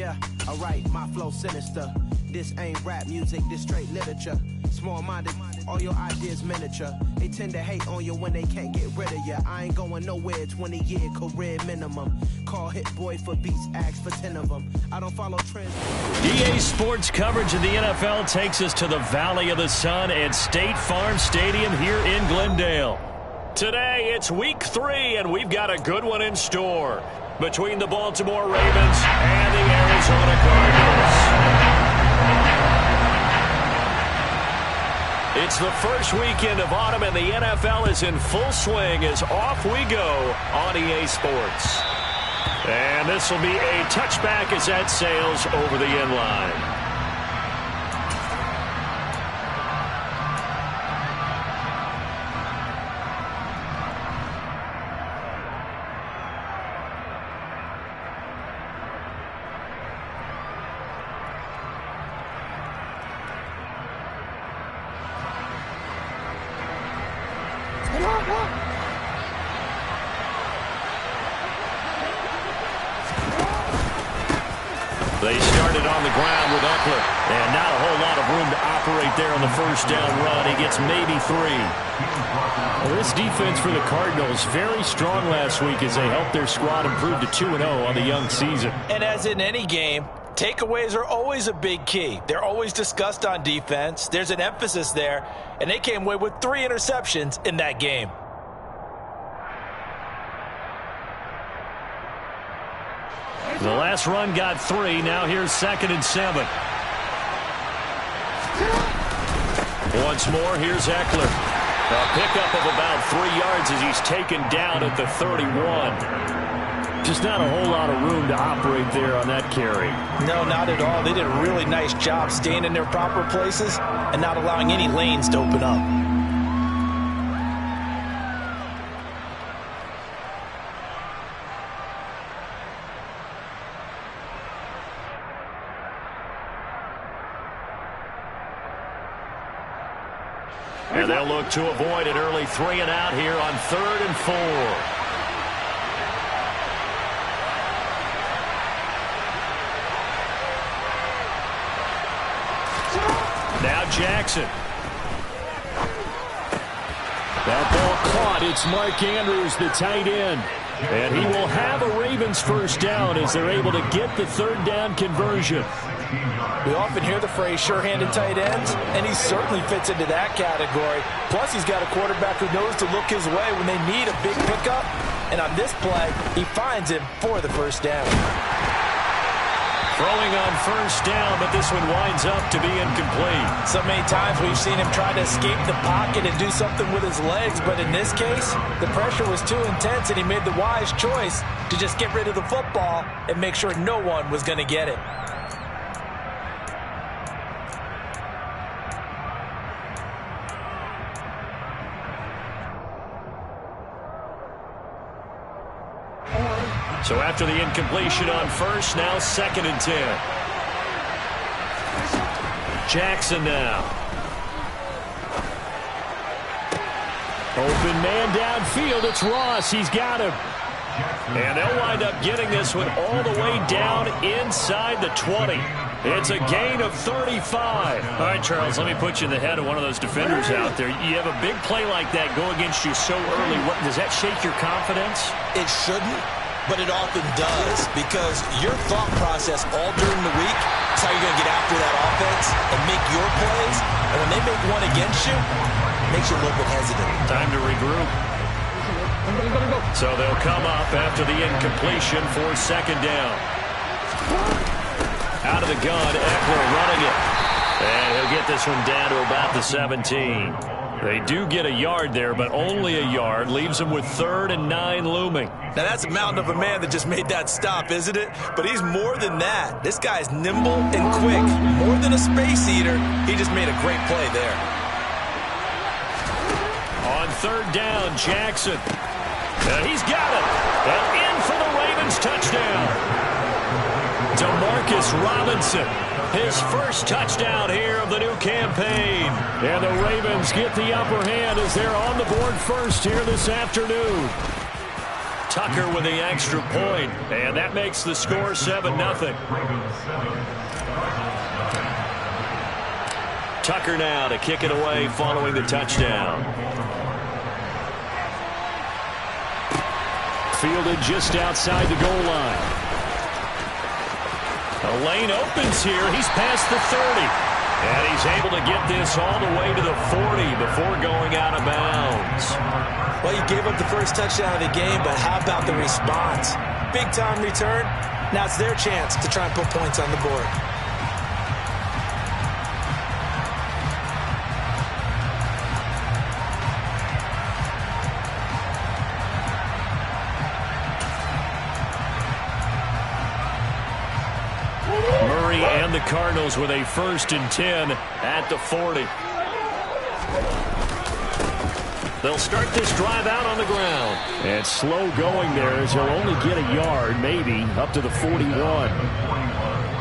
Yeah, alright, my flow sinister. This ain't rap music, this straight literature. Small-minded, all your ideas miniature. They tend to hate on you when they can't get rid of you. I ain't going nowhere, 20-year career minimum. Call Hit Boy for beats, ask for 10 of them. I don't follow trends. EA Sports coverage of the NFL takes us to the Valley of the Sun at State Farm Stadium here in Glendale. Today, it's Week 3, and we've got a good one in store between the Baltimore Ravens and the Arizona Cardinals. It's the first weekend of autumn, and the NFL is in full swing as off we go on EA Sports. And this will be a touchback as that sails over the end line. They started on the ground with Eckler, and not a whole lot of room to operate there on the first down run. He gets maybe 3. Well, this defense for the Cardinals, very strong last week as they helped their squad improve to 2-0 on the young season. And as in any game, takeaways are always a big key. They're always discussed on defense. There's an emphasis there, and they came away with 3 interceptions in that game. The last run got 3. Now here's 2nd and 7. Once more, here's Eckler. A pickup of about 3 yards as he's taken down at the 31. Just not a whole lot of room to operate there on that carry. No, not at all. They did a really nice job staying in their proper places and not allowing any lanes to open up. And they'll look to avoid an early 3 and out here on 3rd and 4. Now Jackson. That ball caught. It's Mark Andrews, the tight end. And he will have a Ravens first down as they're able to get the 3rd down conversion. We often hear the phrase sure-handed tight ends, and he certainly fits into that category. Plus, he's got a quarterback who knows to look his way when they need a big pickup. And on this play, he finds him for the first down. Throwing on first down, but this one winds up to be incomplete. So many times we've seen him try to escape the pocket and do something with his legs, but in this case, the pressure was too intense, and he made the wise choice to just get rid of the football and make sure no one was going to get it. So after the incompletion on first, now 2nd and 10. Jackson now. Open man downfield. It's Ross. He's got him. And they'll wind up getting this one all the way down inside the 20. It's a gain of 35. All right, Charles, let me put you in the head of one of those defenders out there. You have a big play like that go against you so early. Does that shake your confidence? It shouldn't, but it often does, because your thought process all during the week is how you're going to get after that offense and make your plays. And when they make one against you, it makes you a little bit hesitant. Time to regroup. So they'll come up after the incompletion for 2nd down. Out of the gun, Eckler running it. And he'll get this one down to about the 17. They do get a yard there, but only a yard. Leaves them with 3rd and 9 looming. Now, that's a mountain of a man that just made that stop, isn't it? But he's more than that. This guy's nimble and quick. More than a space eater, he just made a great play there. On 3rd down, Jackson. He's got it. And in for the Ravens touchdown. DeMarcus Robinson, his first touchdown here of the new campaign. And the Ravens get the upper hand as they're on the board first here this afternoon. Tucker with the extra point, and that makes the score 7-0. Tucker now to kick it away following the touchdown. Fielded just outside the goal line. The lane opens here. He's past the 30. And he's able to get this all the way to the 40 before going out of bounds. Well, you gave up the first touchdown of the game, but how about the response? Big-time return. Now it's their chance to try and put points on the board. And the Cardinals with a 1st and 10 at the 40. They'll start this drive out on the ground. And slow going there as he'll only get a yard, maybe, up to the 41.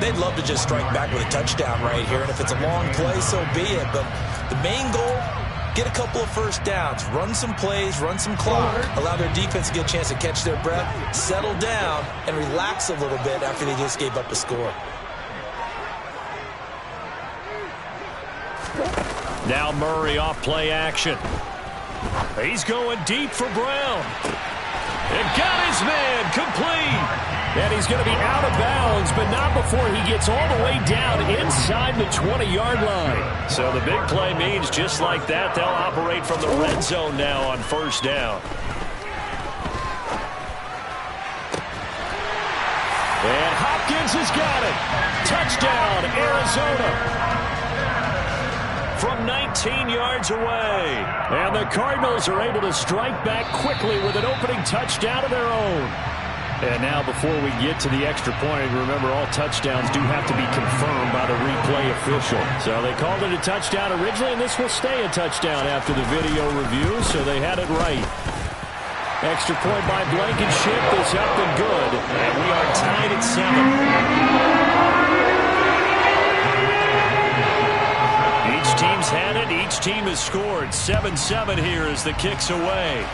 They'd love to just strike back with a touchdown right here, and if it's a long play, so be it. But the main goal, get a couple of first downs, run some plays, run some clock, allow their defense to get a chance to catch their breath, settle down, and relax a little bit after they just gave up a score. Now Murray off play action. He's going deep for Brown. And got his man complete. And he's going to be out of bounds, but not before he gets all the way down inside the 20-yard line. So the big play means just like that, they'll operate from the red zone now on 1st down. And Hopkins has got it. Touchdown, Arizona. From 19 yards away. And the Cardinals are able to strike back quickly with an opening touchdown of their own. And now before we get to the extra point, remember all touchdowns do have to be confirmed by the replay official. So they called it a touchdown originally, and this will stay a touchdown after the video review, so they had it right. Extra point by Blankenship is up and good. And we are tied at 7. Each team's had it. Each team has scored. 7-7 here as the kick's away.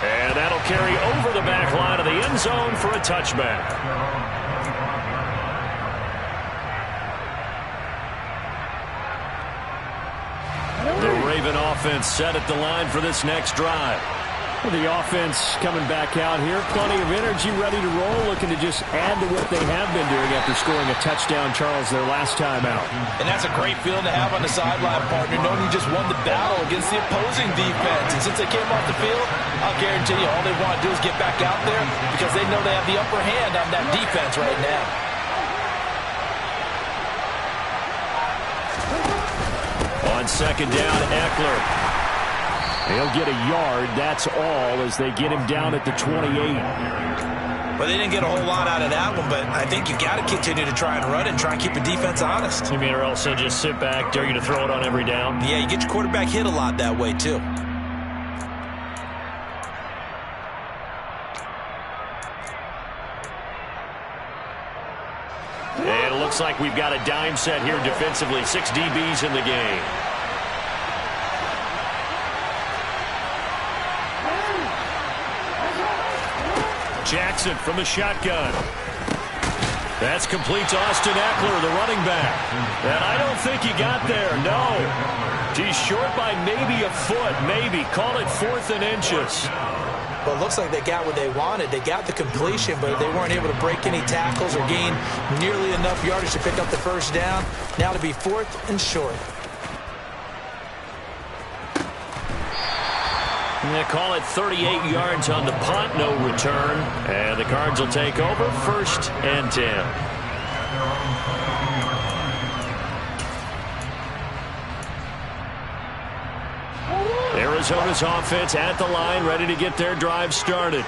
And that'll carry over the back line of the end zone for a touchback. The Raven offense set at the line for this next drive. The offense coming back out here. Plenty of energy, ready to roll, looking to just add to what they have been doing after scoring a touchdown, Charles, their last time out. And that's a great feeling to have on the sideline, partner, knowing you just won the battle against the opposing defense. And since they came off the field, I'll guarantee you all they want to do is get back out there because they know they have the upper hand on that defense right now. On 2nd down, Eckler. He'll get a yard, that's all, as they get him down at the 28. Well, they didn't get a whole lot out of that one, but I think you got to continue to try and run and try and keep the defense honest. You mean, or else they'll just sit back, dare you to throw it on every down? Yeah, you get your quarterback hit a lot that way, too. And it looks like we've got a dime set here defensively. 6 DBs in the game. Jackson from the shotgun. That's complete to Austin Eckler, the running back. And I don't think he got there, no. He's short by maybe a foot, maybe. Call it 4th and inches. Well, it looks like they got what they wanted. They got the completion, but they weren't able to break any tackles or gain nearly enough yardage to pick up the first down. Now to be 4th and short. They call it 38 yards on the punt, no return. And the Cards will take over, 1st and 10. Arizona's offense at the line, ready to get their drive started.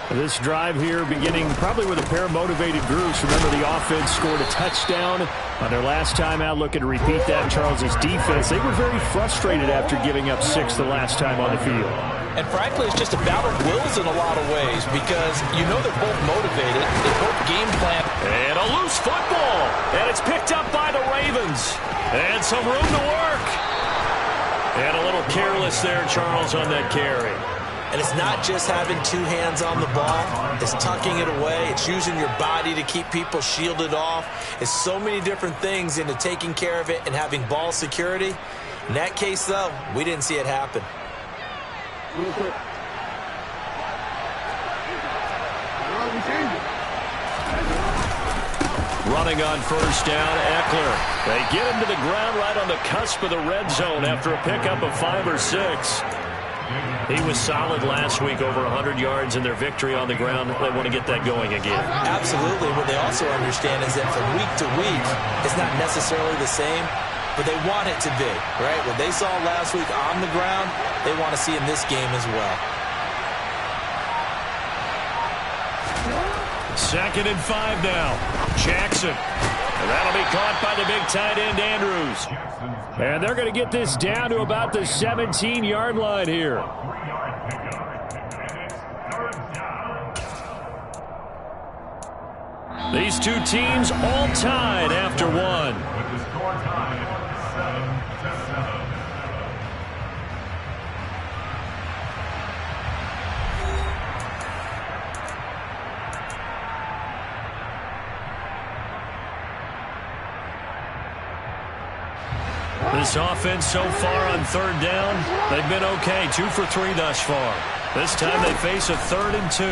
This drive here beginning probably with a pair of motivated groups. Remember, the offense scored a touchdown on their last time out. Looking to repeat that. Charles's defense, they were very frustrated after giving up 6 the last time on the field. And frankly, it's just a battle of wills in a lot of ways because you know they're both motivated. They both game plan. And a loose football. And it's picked up by the Ravens. And some room to work. And a little careless there, Charles, on that carry. And it's not just having two hands on the ball. It's tucking it away. It's using your body to keep people shielded off. It's so many different things into taking care of it and having ball security. In that case, though, we didn't see it happen. Running on first down, Eckler. They get him to the ground right on the cusp of the red zone after a pickup of 5 or 6. He was solid last week, over 100 yards in their victory on the ground. They want to get that going again. Absolutely. What they also understand is that from week to week, it's not necessarily the same, but they want it to be, right? What they saw last week on the ground, they want to see in this game as well. 2nd and 5 now. Jackson. And that'll be caught by the big tight end, Andrews. And they're going to get this down to about the 17-yard line here. These two teams all tied after one. This offense so far on 3rd down, they've been okay. 2 for 3 thus far. This time they face a 3rd and 2.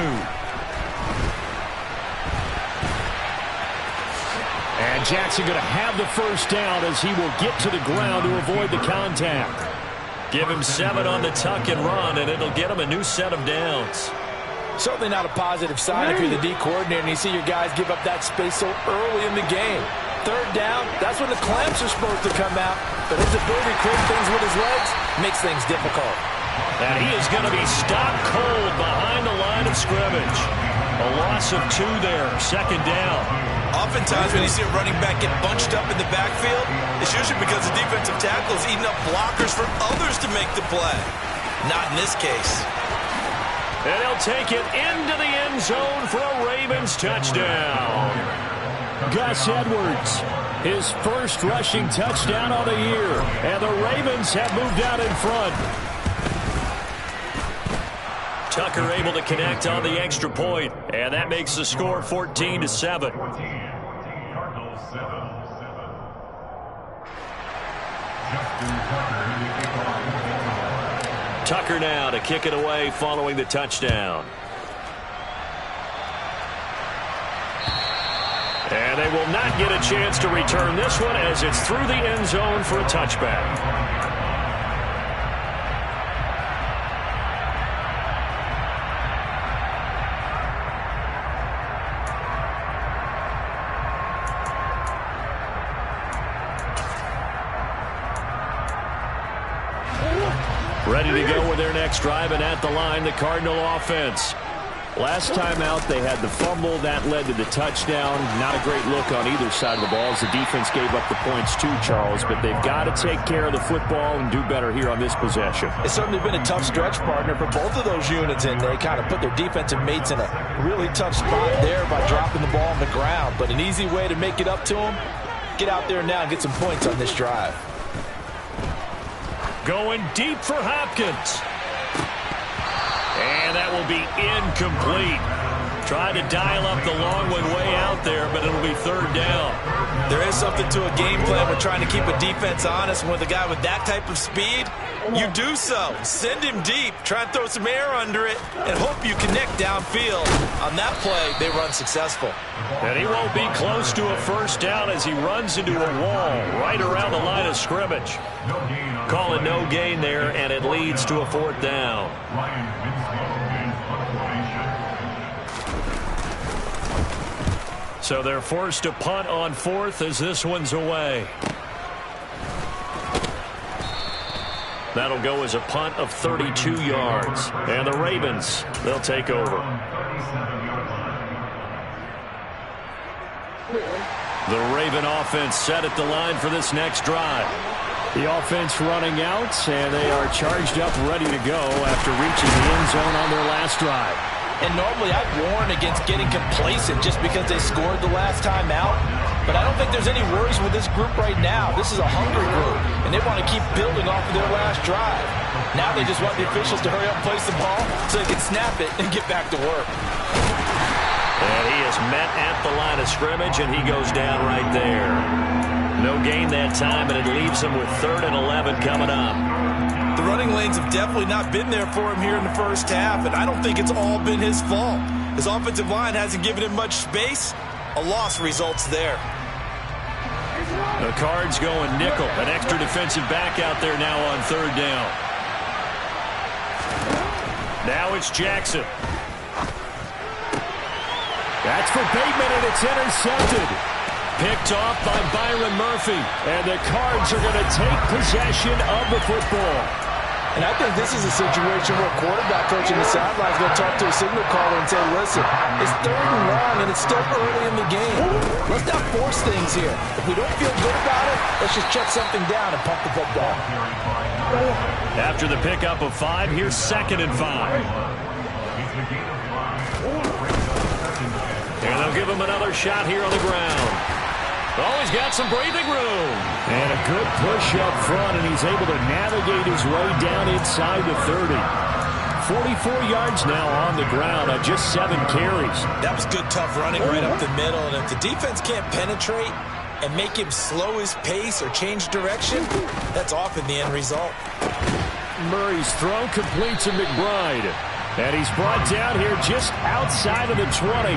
And Jackson going to have the first down as he will get to the ground to avoid the contact. Give him 7 on the tuck and run, and it'll get him a new set of downs. Certainly not a positive sign if you're the D coordinator and you see your guys give up that space so early in the game. 3rd down, that's when the clamps are supposed to come out, but his ability to create things with his legs makes things difficult. And he is going to be stopped cold behind the line of scrimmage. A loss of 2 there, 2nd down. Oftentimes when you see a running back get bunched up in the backfield, it's usually because the defensive tackle is eating up blockers for others to make the play. Not in this case. And he'll take it into the end zone for a Ravens touchdown. Gus Edwards, his first rushing touchdown on the year. And the Ravens have moved out in front. Tucker able to connect on the extra point, and that makes the score 14-7. Tucker now to kick it away following the touchdown. And they will not get a chance to return this one as it's through the end zone for a touchback. Ready to go with their next drive, and at the line, the Cardinal offense. Last time out, they had the fumble. That led to the touchdown. Not a great look on either side of the ball as the defense gave up the points too, Charles. But they've got to take care of the football and do better here on this possession. It's certainly been a tough stretch, partner, for both of those units, and they kind of put their defensive mates in a really tough spot there by dropping the ball on the ground. But an easy way to make it up to them, get out there now and get some points on this drive. Going deep for Hopkins. And that will be incomplete. Tried to dial up the long one way out there, but it'll be 3rd down. There is something to a game plan when trying to keep a defense honest. With a guy with that type of speed, you do so. Send him deep, try and throw some air under it, and hope you connect downfield. On that play, they run successful. And he won't be close to a first down as he runs into a wall right around the line of scrimmage. Call it no gain there, and it leads to a 4th down. So they're forced to punt on 4th as this one's away. That'll go as a punt of 32 yards. And the Ravens, they'll take over. The Raven offense set at the line for this next drive. The offense running out, and they are charged up, ready to go after reaching the end zone on their last drive. And normally I'd warn against getting complacent just because they scored the last time out. But I don't think there's any worries with this group right now. This is a hungry group, and they want to keep building off of their last drive. Now they just want the officials to hurry up and place the ball so they can snap it and get back to work. And he is met at the line of scrimmage, and he goes down right there. No gain that time, and it leaves him with 3rd and 11 coming up. The running lanes have definitely not been there for him here in the first half, and I don't think it's all been his fault. His offensive line hasn't given him much space. A loss results there. The Cards going nickel. An extra defensive back out there now on 3rd down. Now it's Jackson. That's for Bateman, and it's intercepted. Picked off by Byron Murphy. And the Cards are going to take possession of the football. And I think this is a situation where a quarterback coach in the sideline is going to talk to a signal caller and say, listen, it's 3rd and long, and it's still early in the game. Let's not force things here. If we don't feel good about it, let's just check something down and pump the football. After the pickup of 5, here's 2nd and 5. And they'll give him another shot here on the ground. Oh, he's got some breathing room. And a good push up front, and he's able to navigate his way down inside the 30. 44 yards now on the ground on just 7 carries. That was good, tough running right up the middle. And if the defense can't penetrate and make him slow his pace or change direction, that's often the end result. Murray's throw complete to McBride. And he's brought down here just outside of the 20.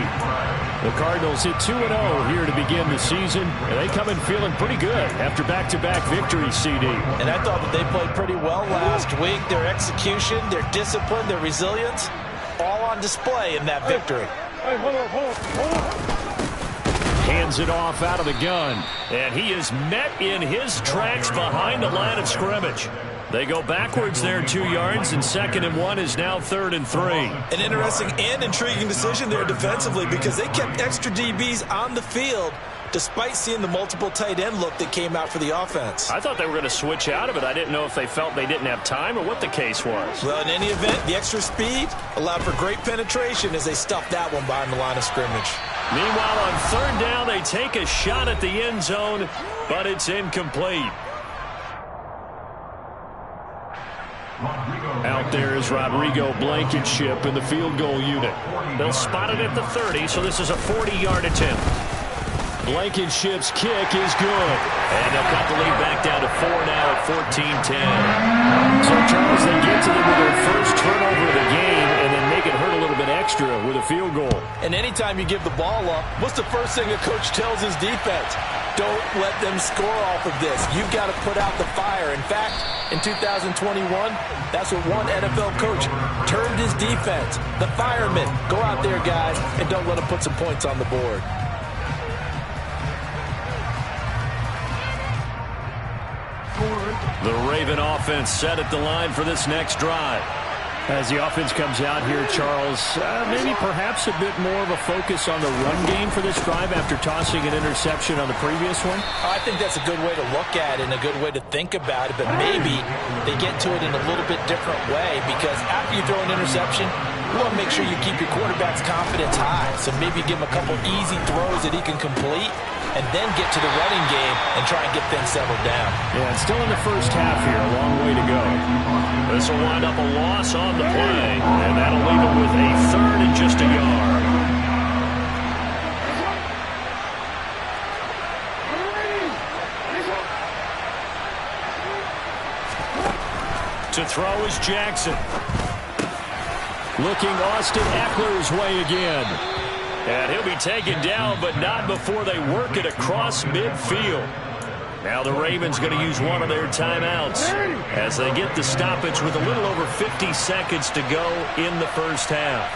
The Cardinals hit 2-0 here to begin the season, and they come in feeling pretty good after back-to-back victories, CD. And I thought that they played pretty well last week. Their execution, their discipline, their resilience, all on display in that victory. Hands it off out of the gun, and he is met in his tracks behind the line of scrimmage. They go backwards there 2 yards, and 2nd and 1 is now 3rd and 3. An interesting and intriguing decision there defensively because they kept extra DBs on the field despite seeing the multiple tight end look that came out for the offense. I thought they were going to switch out of it. I didn't know if they felt they didn't have time or what the case was. Well, in any event, the extra speed allowed for great penetration as they stuffed that one behind the line of scrimmage. Meanwhile, on 3rd down, they take a shot at the end zone, but it's incomplete. Out there is Rodrigo Blankenship in the field goal unit. They'll spot it at the 30, so this is a 40-yard attempt. Blankenship's kick is good. And they'll cut the lead back down to 4 now at 14-10. So, Charles, they get to them with their first turnover of the game and then make it hurt a little bit extra with a field goal. And anytime you give the ball up, what's the first thing a coach tells his defense? Don't let them score off of this. You've got to put out the fire. In fact, in 2021, that's what one NFL coach termed his defense. The firemen. Go out there, guys, and don't let them put some points on the board. The Raven offense set at the line for this next drive. As the offense comes out here, Charles, maybe perhaps a bit more of a focus on the run game for this drive after tossing an interception on the previous one? I think that's a good way to look at it and a good way to think about it, but maybe they get to it in a little bit different way because after you throw an interception, you want to make sure you keep your quarterback's confidence high. So maybe give him a couple easy throws that he can complete and then get to the running game and try and get things settled down. Yeah, and still in the first half here, a long way to go. This will wind up a loss on the play, and that'll leave it with a 3rd and just a yard. To throw is Jackson. Looking Austin Eckler's way again. And he'll be taken down, but not before they work it across midfield. Now the Ravens going to use one of their timeouts as they get the stoppage with a little over 50 seconds to go in the first half.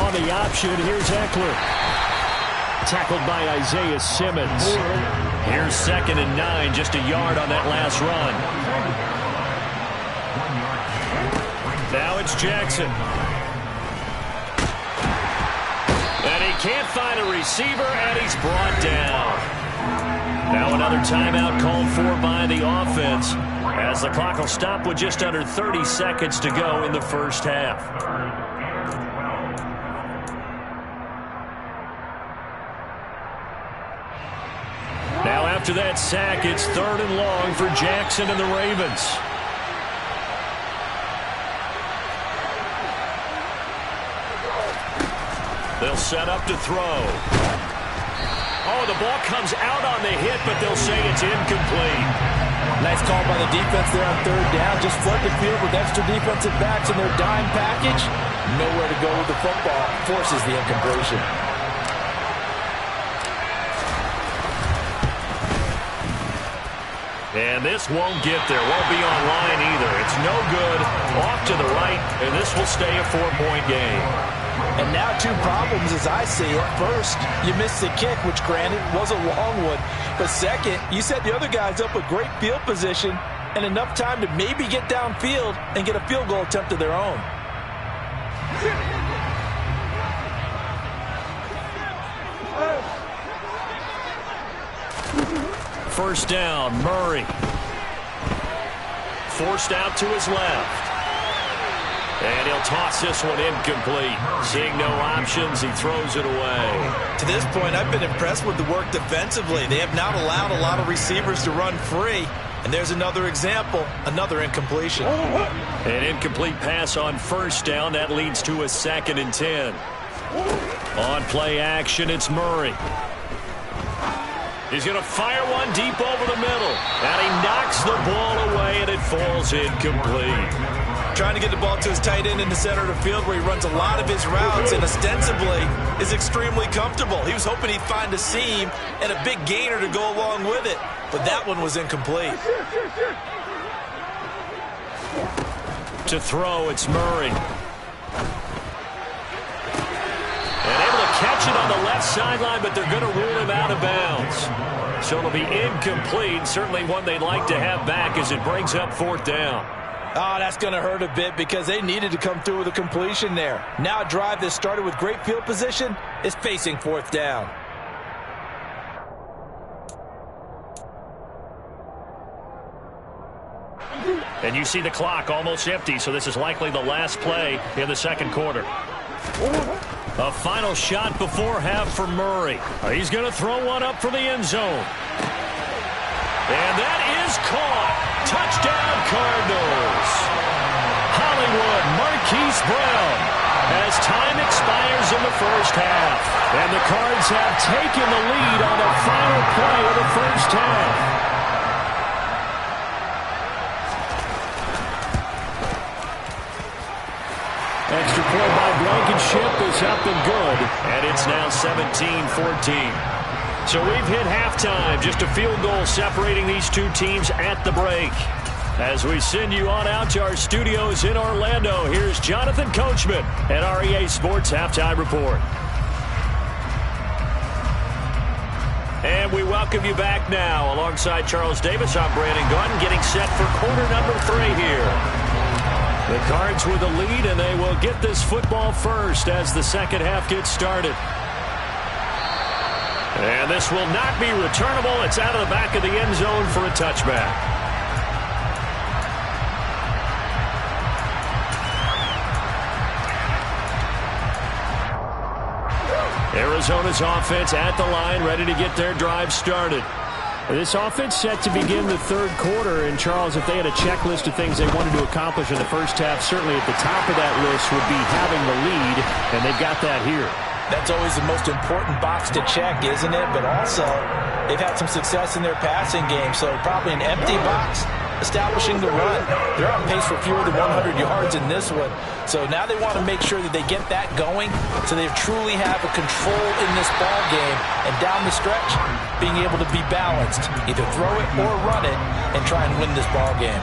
On the option, here's Eckler. Tackled by Isaiah Simmons. Here's 2nd and 9, just a yard on that last run. Now it's Jackson. And he can't find a receiver, and he's brought down. Now another timeout called for by the offense as the clock will stop with just under 30 seconds to go in the first half. after that sack, it's 3rd and long for Jackson and the Ravens. They'll set up to throw. Oh, the ball comes out on the hit, but they'll say it's incomplete. Nice call by the defense there on 3rd down. Just flood the field with extra defensive backs in their dime package. Nowhere to go with the football. Forces the incompletion. And this won't get there. Won't be on line either. It's no good. Off to the right, and this will stay a 4-point game. And now 2 problems as I see it. First, you missed the kick, which granted was a long one. But second, you set the other guys up with great field position and enough time to maybe get downfield and get a field goal attempt of their own. First down, Murray. Forced out to his left. And he'll toss this one incomplete. Seeing no options, he throws it away. To this point, I've been impressed with the work defensively. They have not allowed a lot of receivers to run free. And there's another example, another incompletion. An incomplete pass on first down. That leads to a 2nd and 10. On play action, it's Murray. He's going to fire one deep over the middle. And he knocks the ball away, and it falls incomplete. Trying to get the ball to his tight end in the center of the field where he runs a lot of his routes and ostensibly is extremely comfortable. He was hoping he'd find a seam and a big gainer to go along with it, but that one was incomplete. To throw, it's Murray. And able to catch it on the left sideline, but they're going to rule him out of bounds. So it'll be incomplete, certainly one they'd like to have back as it brings up 4th down. Oh, that's going to hurt a bit because they needed to come through with a completion there. Now a drive that started with great field position is facing 4th down. And you see the clock almost empty, so this is likely the last play in the 2nd quarter. A final shot before half for Murray. He's going to throw one up for the end zone. And that is caught. Touchdown, Cardinals. Hollywood Marquise Brown as time expires in the first half. And the Cards have taken the lead on the final play of the first half. Extra point by Blankenship is up and good. And it's now 17-14. So we've hit halftime. Just a field goal separating these 2 teams at the break. As we send you on out to our studios in Orlando, here's Jonathan Coachman at REA Sports Halftime Report. And we welcome you back now. Alongside Charles Davis, I'm Brandon Gaudin, getting set for quarter number 3 here. The Cards with the lead, and they will get this football first as the second half gets started. And this will not be returnable. It's out of the back of the end zone for a touchback. Arizona's offense at the line, ready to get their drive started. This offense set to begin the 3rd quarter. And, Charles, if they had a checklist of things they wanted to accomplish in the first half, certainly at the top of that list would be having the lead, and they've got that here. That's always the most important box to check, isn't it? But also, they've had some success in their passing game, so probably an empty box establishing the run. They're on pace for fewer than 100 yards in this one. So now they want to make sure that they get that going so they truly have a control in this ball game. And down the stretch, being able to be balanced, either throw it or run it, and try and win this ball game.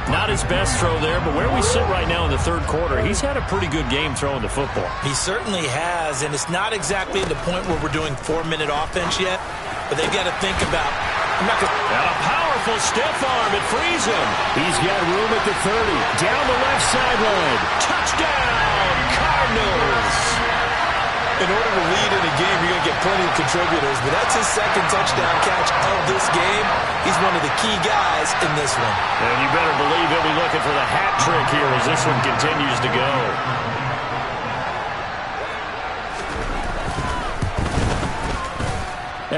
Not his best throw there, but where we sit right now in the 3rd quarter, he's had a pretty good game throwing the football. He certainly has, and it's not exactly at the point where we're doing 4-minute offense yet, but they've got to think about. And a powerful stiff arm, it frees him. He's got room at the 30, down the left sideline. Touchdown, Cardinals. In order to lead in a game, you're going to get plenty of contributors, but that's his 2nd touchdown catch of this game. He's one of the key guys in this one. And you better believe he'll be looking for the hat trick here as this one continues to go.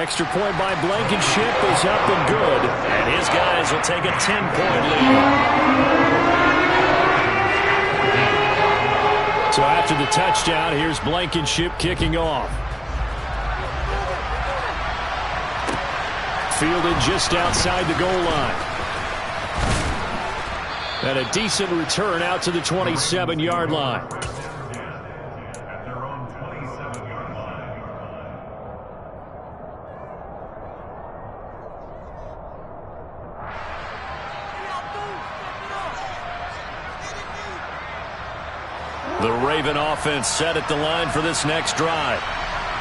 Extra point by Blankenship is up and good. And his guys will take a 10-point lead. So after the touchdown, here's Blankenship kicking off. Fielded just outside the goal line. And a decent return out to the 27-yard line. The Raven offense set at the line for this next drive.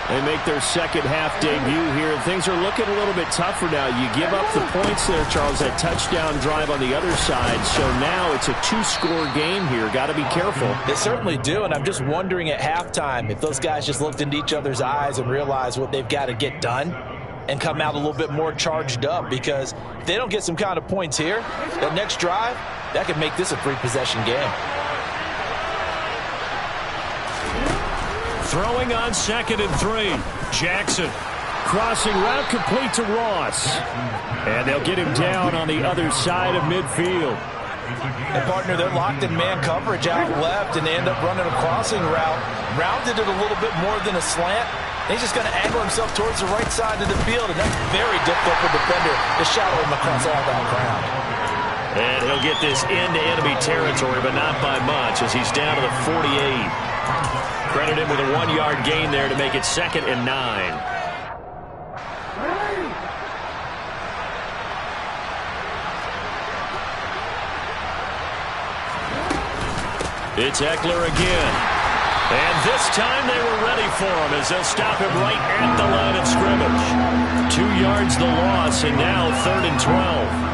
They make their second half debut here. Things are looking a little bit tougher now. You give up the points there, Charles, that touchdown drive on the other side. So now it's a two-score game here. Got to be careful. They certainly do, and I'm just wondering at halftime if those guys just looked into each other's eyes and realized what they've got to get done and come out a little bit more charged up, because if they don't get some kind of points here, that next drive, that could make this a three-possession game. Throwing on 2nd and 3. Jackson. Crossing route complete to Ross. And they'll get him down on the other side of midfield. And partner, they're locked in man coverage out left, and they end up running a crossing route. Rounded it a little bit more than a slant. And he's just going to angle himself towards the right side of the field, and that's very difficult for the defender to shadow him across all that ground. And he'll get this into enemy territory, but not by much, as he's down to the 48. Credit him with a 1-yard gain there to make it 2nd and 9. It's Eckler again. And this time they were ready for him, as they'll stop him right at the line of scrimmage. 2 yards the loss, and now 3rd and 12.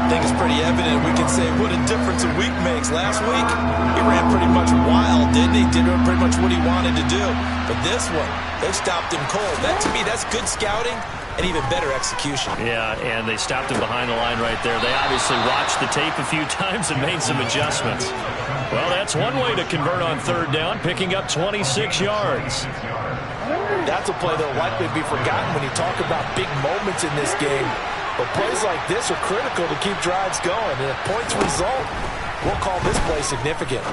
I think it's pretty evident. We can say what a difference a week makes. Last week, he ran pretty much wild, didn't he? Did pretty much what he wanted to do. But this one, they stopped him cold. That, to me, that's good scouting and even better execution. Yeah, and they stopped him behind the line right there. They obviously watched the tape a few times and made some adjustments. Well, that's one way to convert on 3rd down, picking up 26 yards. That's a play that will likely be forgotten when you talk about big moments in this game. But plays like this are critical to keep drives going. And if points result, we'll call this play significant.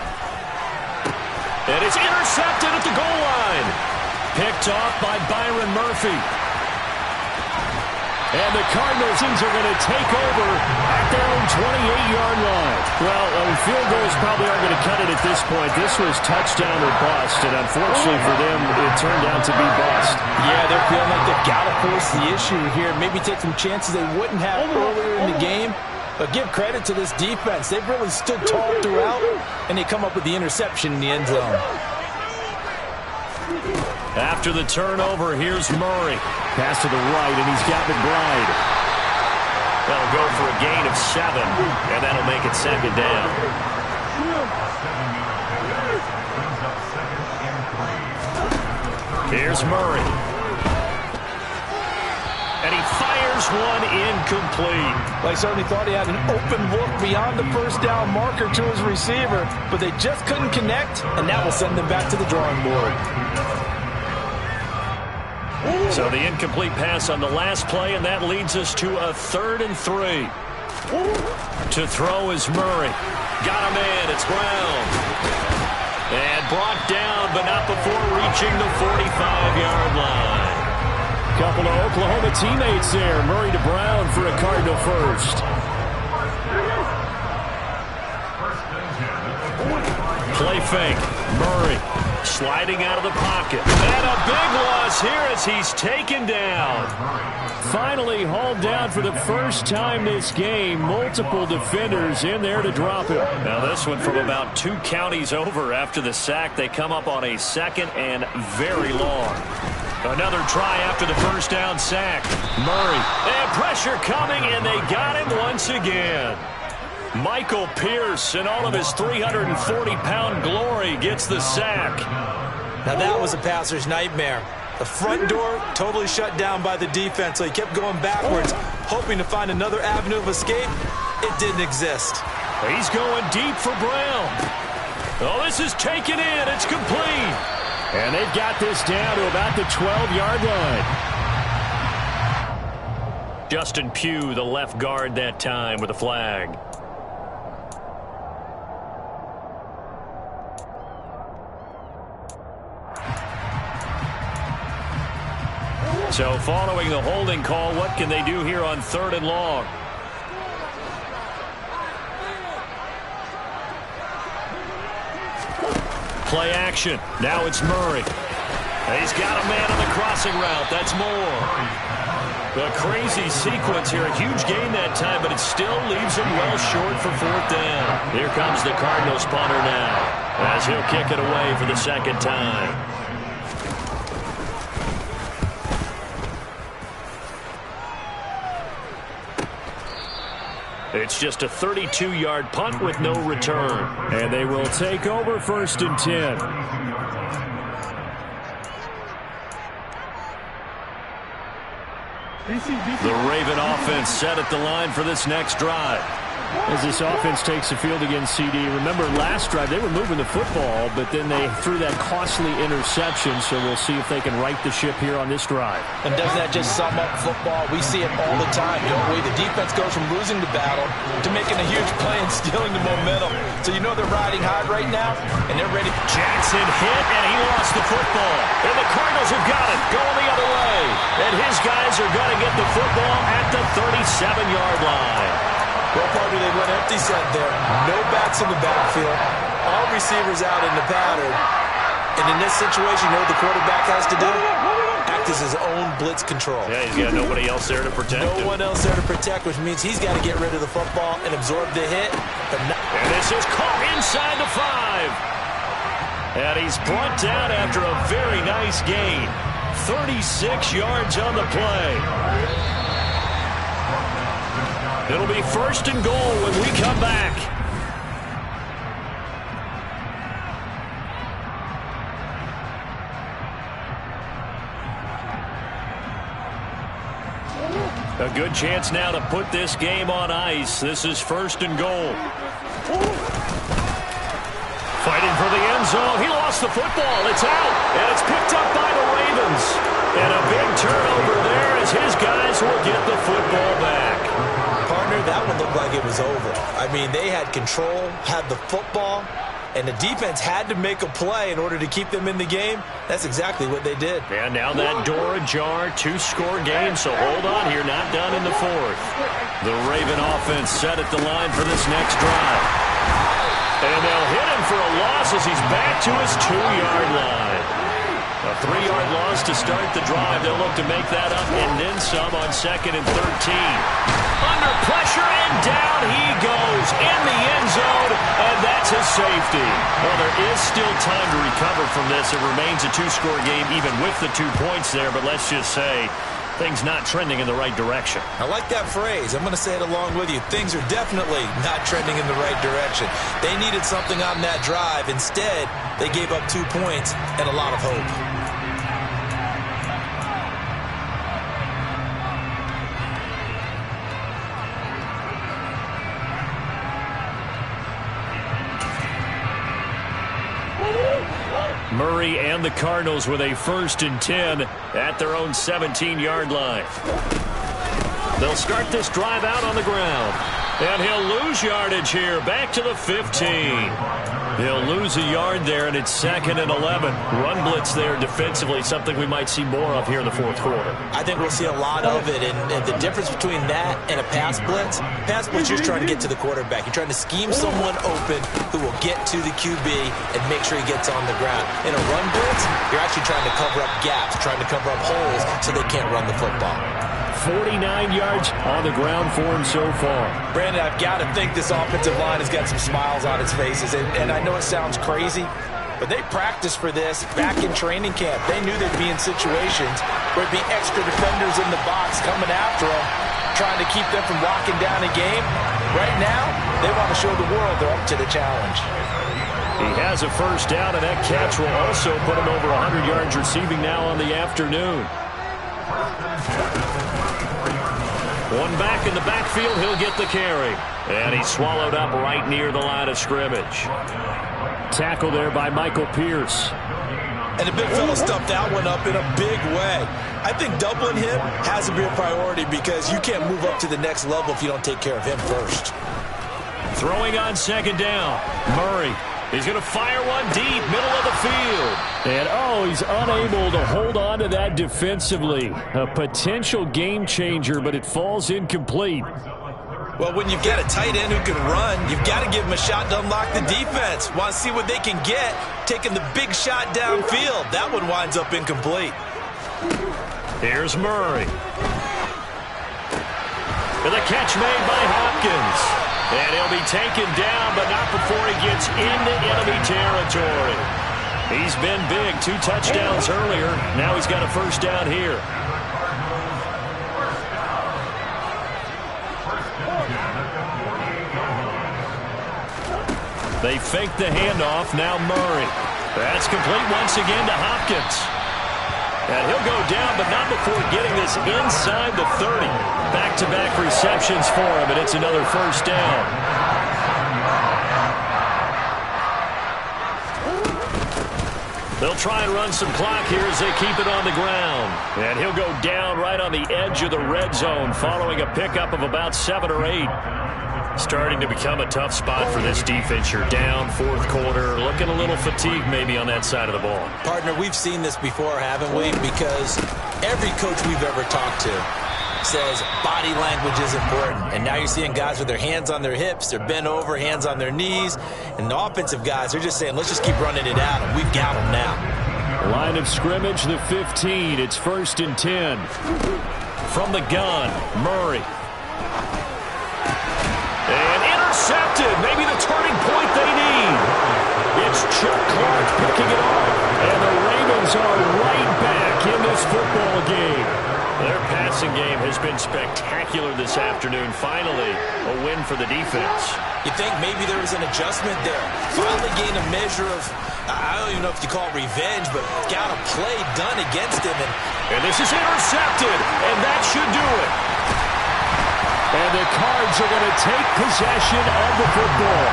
And it's intercepted at the goal line. Picked off by Byron Murphy. And the Cardinals are going to take over at their own 28-yard line. Well, field goals probably aren't going to cut it at this point. This was touchdown or bust, and unfortunately for them, it turned out to be bust. Yeah, they're feeling like they've got to force the issue here. Maybe take some chances they wouldn't have earlier in the game. But give credit to this defense. They've really stood tall throughout, and they come up with the interception in the end zone. After the turnover, here's Murray. Pass to the right, and he's got McBride. That'll go for a gain of 7, and that'll make it 2nd down. Here's Murray. And he fires one incomplete. Well, he certainly thought he had an open look beyond the first down marker to his receiver, but they just couldn't connect, and that will send them back to the drawing board. So the incomplete pass on the last play, and that leads us to a 3rd and 3. To throw is Murray. Got him in. It's Brown. And brought down, but not before reaching the 45-yard line. Couple of Oklahoma teammates there. Murray to Brown for a Cardinal first. Play fake. Murray sliding out of the pocket. And a big loss here as he's taken down. Finally hauled down for the first time this game. Multiple defenders in there to drop him. Now this one from about 2 counties over after the sack. They come up on a 2nd and very long. Another try after the first down sack. Murray. And pressure coming, and they got him once again. Michael Pierce, in all of his 340-pound glory, gets the sack. Now that was a passer's nightmare. The front door totally shut down by the defense, so he kept going backwards, hoping to find another avenue of escape. It didn't exist. He's going deep for Brown. Oh, this is taken in. It's complete. And they've got this down to about the 12-yard line. Justin Pugh, the left guard that time, with a flag. So following the holding call, what can they do here on 3rd and long? Play action. Now it's Murray. He's got a man on the crossing route. That's Moore. A crazy sequence here. A huge gain that time, but it still leaves him well short for 4th down. Here comes the Cardinals punter now, as he'll kick it away for the 2nd time. It's just a 32-yard punt with no return. And they will take over 1st and 10. The Raven offense set at the line for this next drive. As this offense takes the field against CD, remember last drive they were moving the football, but then they threw that costly interception, so we'll see if they can right the ship here on this drive. And doesn't that just sum up football? We see it all the time, don't we? The defense goes from losing the battle to making a huge play and stealing the momentum. So you know they're riding high right now, and they're ready. Jackson hit, and he lost the football. And the Cardinals have got it, going the other way. And his guys are going to get the football at the 37-yard line. Well, partner, they went empty set there. No backs in the backfield. All receivers out in the pattern. And in this situation, you know what the quarterback has to do? Act as his own blitz control. Yeah, he's got nobody else there to protect him. No one else there to protect, which means he's got to get rid of the football and absorb the hit. And this is caught inside the 5. And he's brought down after a very nice gain. 36 yards on the play. It'll be 1st and goal when we come back. A good chance now to put this game on ice. This is 1st and goal. Fighting for the end zone. He lost the football. It's out. And it's picked up by the Ravens. And a big turnover there as his guys will get the football back. Partner, that one looked like it was over. I mean, they had control, had the football, and the defense had to make a play in order to keep them in the game. That's exactly what they did. And now that door ajar, 2-score game, so hold on here, not done in the 4th. The Raven offense set at the line for this next drive. And they'll hit him for a loss as he's back to his 2-yard line. A 3-yard loss to start the drive. They'll look to make that up and then some on 2nd and 13. Under pressure, and down he goes in the end zone, and that's his safety. Well, there is still time to recover from this. It remains a 2-score game even with the 2 points there, but let's just say things not trending in the right direction. I like that phrase. I'm going to say it along with you. Things are definitely not trending in the right direction. They needed something on that drive. Instead, they gave up 2 points and a lot of hope. Murray and the Cardinals with a 1st and 10 at their own 17-yard line. They'll start this drive out on the ground. And he'll lose yardage here, back to the 15. He'll lose a yard there, and it's 2nd and 11. Run blitz there defensively, something we might see more of here in the 4th quarter. I think we'll see a lot of it, and the difference between that and a pass blitz, you're just trying to get to the quarterback. You're trying to scheme someone open who will get to the QB and make sure he gets on the ground. In a run blitz, you're actually trying to cover up gaps, trying to cover up holes so they can't run the football. 49 yards on the ground for him so far. Brandon, I've got to think this offensive line has got some smiles on its faces. And I know it sounds crazy, but they practiced for this back in training camp. They knew they'd be in situations where it'd be extra defenders in the box coming after them, trying to keep them from locking down a game. Right now, they want to show the world they're up to the challenge. He has a 1st down, and that catch will also put him over 100 yards receiving now on the afternoon. One back in the backfield, he'll get the carry. And he's swallowed up right near the line of scrimmage. Tackle there by Michael Pierce. And the big fella stuffed that one up in a big way. I think doubling him has to be a priority because you can't move up to the next level if you don't take care of him first. Throwing on second down. Murray. He's going to fire one deep, middle of the field. And, he's unable to hold on to that defensively. A potential game changer, but it falls incomplete. Well, when you've got a tight end who can run, you've got to give him a shot to unlock the defense. Want to see what they can get, taking the big shot downfield. That one winds up incomplete. Here's Murray. And the catch made by Hopkins. And he'll be taken down, but not before he gets into enemy territory. He's been big. 2 touchdowns earlier. Now he's got a first down here. They fake the handoff. Now Murray. That's complete once again to Hopkins. And he'll go down, but not before getting this inside the 30. Back-to-back receptions for him, and it's another first down. They'll try and run some clock here as they keep it on the ground. And he'll go down right on the edge of the red zone following a pickup of about 7 or 8. Starting to become a tough spot for this defense. You're down, fourth quarter, looking a little fatigued maybe on that side of the ball. Partner, we've seen this before, haven't we? Because every coach we've ever talked to says body language is important. And now you're seeing guys with their hands on their hips, they're bent over, hands on their knees. And the offensive guys, they're just saying, let's just keep running it out, and we've got them now. Line of scrimmage, the 15. It's 1st and 10. From the gun, Murray. And intercepted. Maybe the turning point they need. It's Chuck Clark picking it off. And the Ravens are right back in this football game. Their passing game has been spectacular this afternoon. Finally, a win for the defense. You think maybe there was an adjustment there. Finally gained a measure of, I don't even know if you call it revenge, but got a play done against him. And this is intercepted. And that should do it. And the Cards are going to take possession of the football.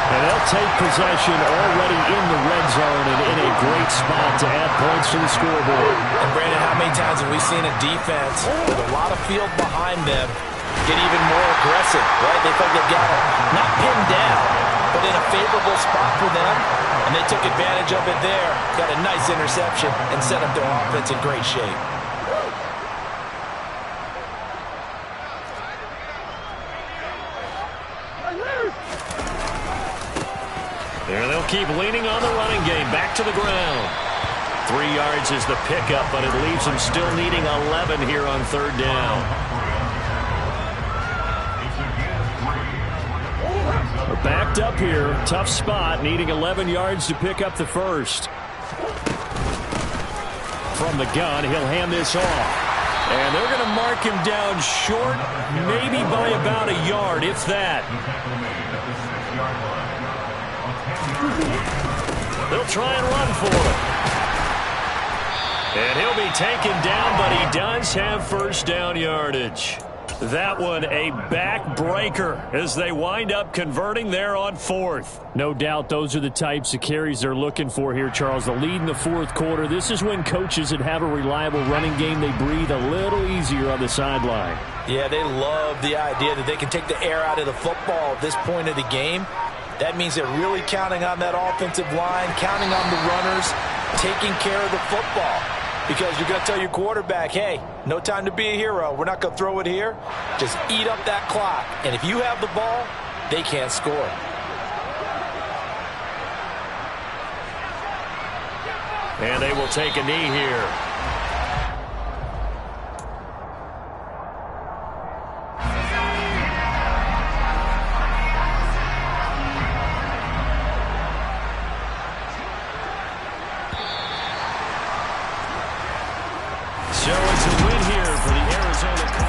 And they'll take possession already in the red zone and in a great spot to add points to the scoreboard. And Brandon, how many times have we seen a defense with a lot of field behind them get even more aggressive, right? They felt they've got it not pinned down, but in a favorable spot for them. And they took advantage of it there. Got a nice interception and set up their offense in great shape. There they'll keep leaning on the running game. Back to the ground. 3 yards is the pickup, but it leaves them still needing 11 here on 3rd down. We're backed up here. Tough spot. Needing 11 yards to pick up the first. From the gun, he'll hand this off. And they're going to mark him down short, maybe by about a yard, if that. They'll try and run for it. And he'll be taken down, but he does have first down yardage. That one a backbreaker as they wind up converting there on 4th. No doubt those are the types of carries they're looking for here, Charles. The lead in the 4th quarter. This is when coaches that have a reliable running game, they breathe a little easier on the sideline. Yeah, they love the idea that they can take the air out of the football at this point of the game. That means they're really counting on that offensive line, counting on the runners, taking care of the football. Because you're going to tell your quarterback, hey, no time to be a hero. We're not going to throw it here. Just eat up that clock. And if you have the ball, they can't score. And they will take a knee here. So it's a win here for the Arizona Cardinals.